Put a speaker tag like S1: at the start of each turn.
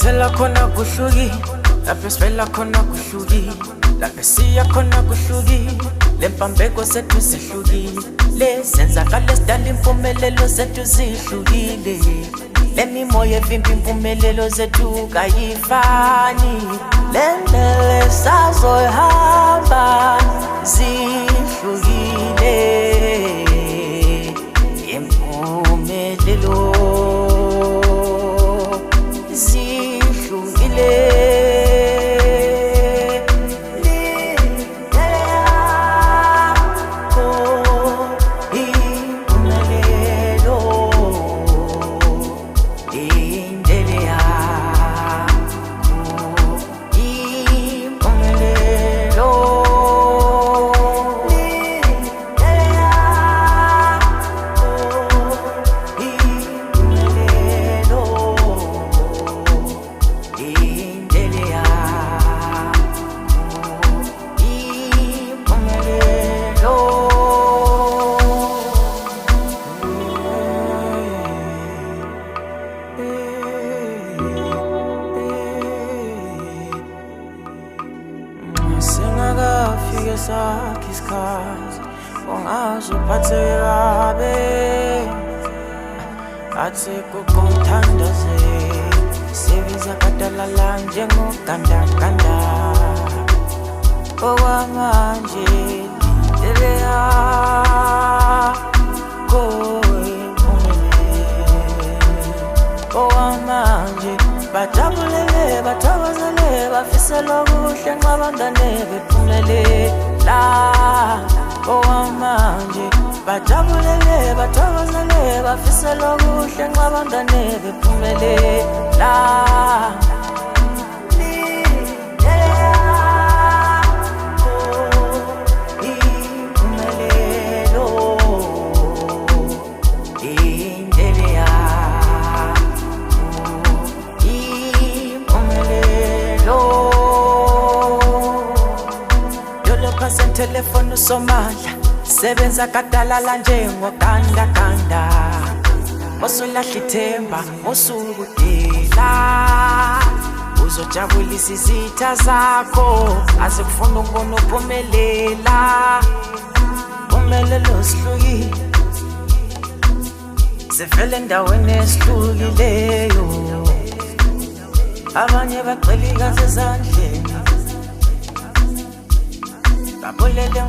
S1: Sithela khona kuhluki, lapho sivela khona kuhluki, lapho siya khona kuhluki, lempambeko zethu zihlukile, lezenzakalo ezidala impumelelo zethu zihlukile, lemimoya evimba impumelelo zethu kayifani, lendlela sazoyihamba zihlukile, impumelelo Singakafika sakho isikhathi ungazuphatheka kabi, athi kukuthandaze sebenza kadalala njengogandaganda, okwamanje lindele yakho impumelelo, okwamanje bajabulele bathokozele bafisela okuhle nqabandane bephumelela, okwamanje bajabulele bathokozele bafisela okuhle nqabandane bephumelela. Telefoni somandla sebenza kadalala njengogandaganda, osulahla ithemba usukudela, uzojabulisa izitha zakho azikufuna ukubona uphumelela, umpumelelo sihlukile sivele endaweni esihlukileyo, abanye bagxila ezandleni babulele